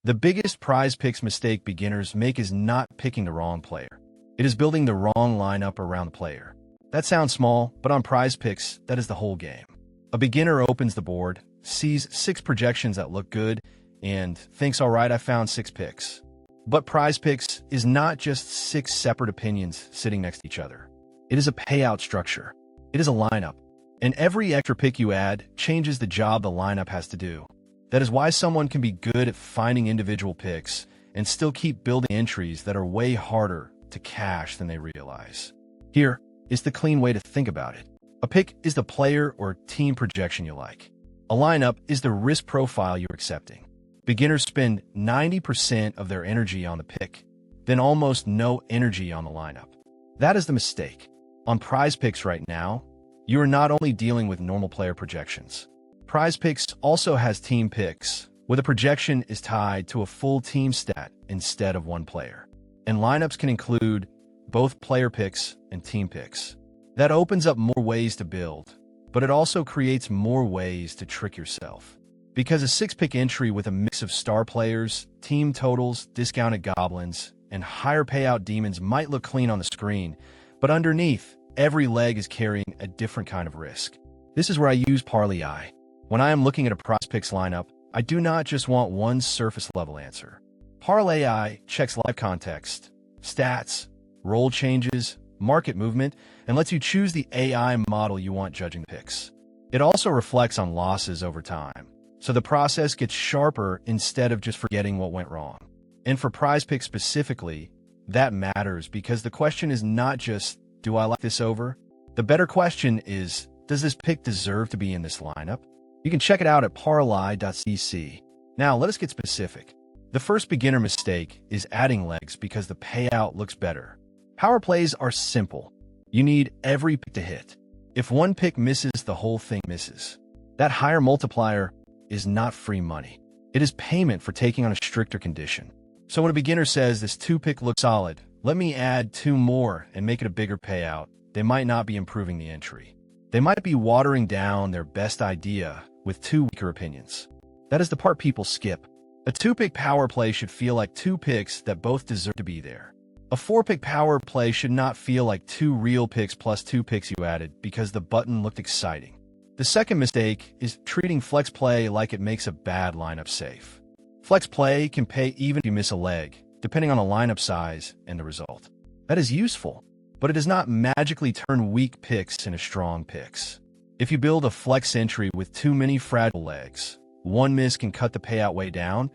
The biggest PrizePicks mistake beginners make is not picking the wrong player. It is building the wrong lineup around the player. That sounds small, but on PrizePicks, that is the whole game. A beginner opens the board, sees 6 projections that look good, and thinks, all right, I found 6 picks. But PrizePicks is not just 6 separate opinions sitting next to each other. It is a payout structure. It is a lineup. And every extra pick you add changes the job the lineup has to do. That is why someone can be good at finding individual picks and still keep building entries that are way harder to cash than they realize. Here is the clean way to think about it. A pick is the player or team projection you like. A lineup is the risk profile you're accepting. Beginners spend 90% of their energy on the pick, then almost no energy on the lineup. That is the mistake. On PrizePicks right now, you are not only dealing with normal player projections. PrizePicks also has team picks, where the projection is tied to a full team stat instead of one player. And lineups can include both player picks and team picks. That opens up more ways to build, but it also creates more ways to trick yourself. Because a 6-pick entry with a mix of star players, team totals, discounted goblins, and higher payout demons might look clean on the screen, but underneath, every leg is carrying a different kind of risk. This is where I use Parlay. When I am looking at a PrizePicks lineup, I do not just want one surface-level answer. Parlay checks live context, stats, role changes, market movement, and lets you choose the AI model you want judging picks. It also reflects on losses over time, so the process gets sharper instead of just forgetting what went wrong. And for PrizePicks specifically, that matters because the question is not just, do I like this over? The better question is, does this pick deserve to be in this lineup? You can check it out at parlay.cc. Now, let us get specific. The first beginner mistake is adding legs because the payout looks better. Power plays are simple. You need every pick to hit. If one pick misses, the whole thing misses. That higher multiplier is not free money. It is payment for taking on a stricter condition. So when a beginner says this 2-pick looks solid, let me add 2 more and make it a bigger payout, they might not be improving the entry. They might be watering down their best idea with 2 weaker opinions. That is the part people skip. A 2-pick power play should feel like 2 picks that both deserve to be there. A 4-pick power play should not feel like 2 real picks plus 2 picks you added because the button looked exciting. The second mistake is treating flex play like it makes a bad lineup safe. Flex play can pay even if you miss a leg, depending on the lineup size and the result. That is useful, but it does not magically turn weak picks into strong picks. If you build a flex entry with too many fragile legs, one miss can cut the payout way down,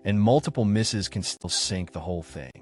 and multiple misses can still sink the whole thing.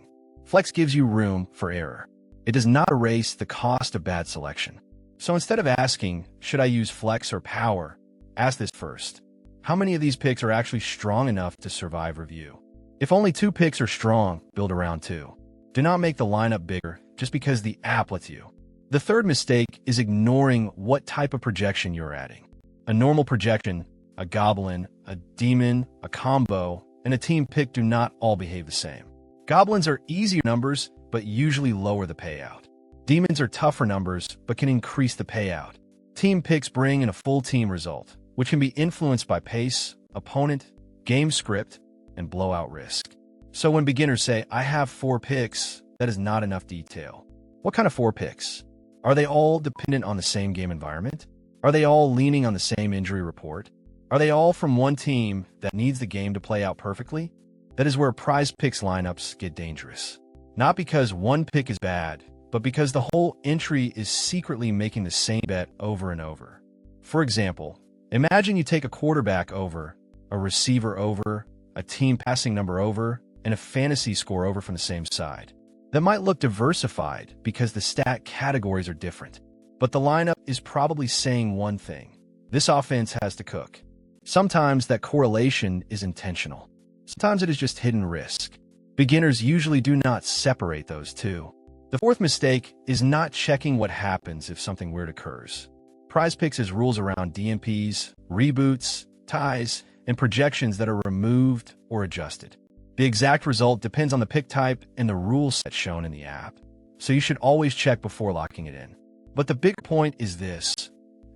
Flex gives you room for error. It does not erase the cost of bad selection. So instead of asking, should I use flex or power, ask this first. How many of these picks are actually strong enough to survive review? If only 2 picks are strong, build around 2. Do not make the lineup bigger just because the app lets you. The third mistake is ignoring what type of projection you're adding. A normal projection, a goblin, a demon, a combo, and a team pick do not all behave the same. Goblins are easier numbers, but usually lower the payout. Demons are tougher numbers, but can increase the payout. Team picks bring in a full team result, which can be influenced by pace, opponent, game script, and blowout risk. So when beginners say, I have 4 picks, that is not enough detail. What kind of 4 picks? Are they all dependent on the same game environment? Are they all leaning on the same injury report? Are they all from one team that needs the game to play out perfectly? That is where PrizePicks lineups get dangerous. Not because one pick is bad, but because the whole entry is secretly making the same bet over and over. For example, imagine you take a quarterback over, a receiver over, a team passing number over, and a fantasy score over from the same side. That might look diversified because the stat categories are different, but the lineup is probably saying one thing. This offense has to cook. Sometimes that correlation is intentional. Sometimes it is just hidden risk. Beginners usually do not separate those two. The fourth mistake is not checking what happens if something weird occurs. PrizePicks has rules around DMPs, reboots, ties, and projections that are removed or adjusted. The exact result depends on the pick type and the rule set shown in the app, so you should always check before locking it in. But the bigger point is this.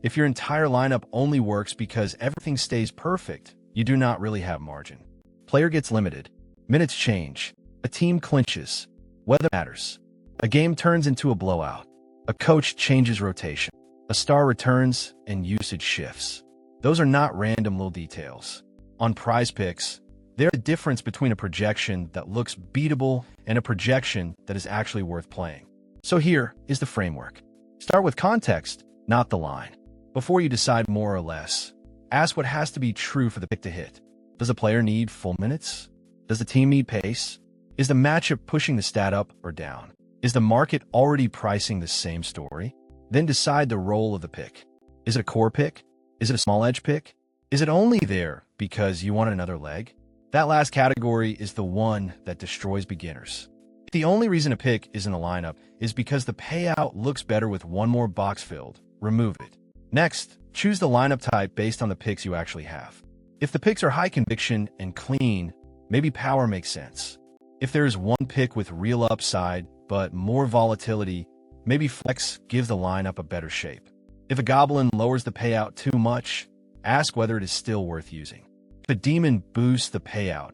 If your entire lineup only works because everything stays perfect, you do not really have margin. Player gets limited. Minutes change. A team clinches. Weather matters. A game turns into a blowout. A coach changes rotation. A star returns and usage shifts. Those are not random little details. On PrizePicks, there's a difference between a projection that looks beatable and a projection that is actually worth playing. So here is the framework. Start with context, not the line. Before you decide more or less, ask what has to be true for the pick to hit. Does a player need full minutes? Does the team need pace? Is the matchup pushing the stat up or down? Is the market already pricing the same story? Then decide the role of the pick. Is it a core pick? Is it a small edge pick? Is it only there because you want another leg? That last category is the one that destroys beginners. If the only reason a pick is in the lineup is because the payout looks better with one more box filled, remove it. Next, choose the lineup type based on the picks you actually have. If the picks are high conviction and clean, maybe power makes sense. If there is one pick with real upside but more volatility, maybe flex gives the lineup a better shape. If a goblin lowers the payout too much, ask whether it is still worth using. If a demon boosts the payout,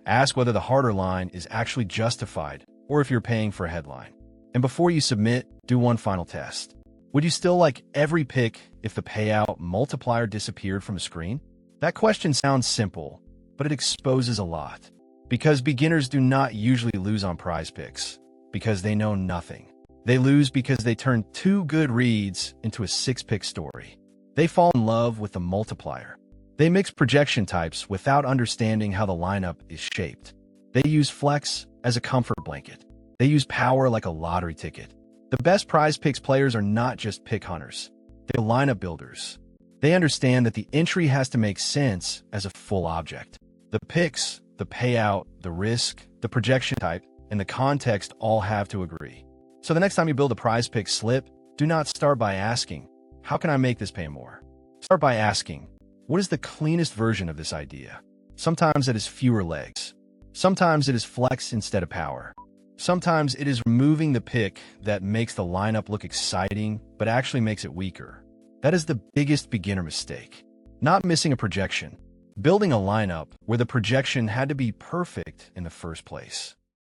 ask whether the harder line is actually justified or if you're paying for a headline. And before you submit, do one final test. Would you still like every pick if the payout multiplier disappeared from a screen? That question sounds simple, but it exposes a lot. Because beginners do not usually lose on PrizePicks, because they know nothing. They lose because they turn 2 good reads into a 6-pick story. They fall in love with the multiplier. They mix projection types without understanding how the lineup is shaped. They use flex as a comfort blanket. They use power like a lottery ticket. The best PrizePicks players are not just pick hunters. They're lineup builders. They understand that the entry has to make sense as a full object. The picks, the payout, the risk, the projection type, and the context all have to agree. So the next time you build a PrizePicks slip, do not start by asking, how can I make this pay more? Start by asking, what is the cleanest version of this idea? Sometimes it is fewer legs. Sometimes it is flex instead of power. Sometimes it is removing the pick that makes the lineup look exciting, but actually makes it weaker. That is the biggest beginner mistake. Not missing a projection. Building a lineup where the projection had to be perfect in the first place.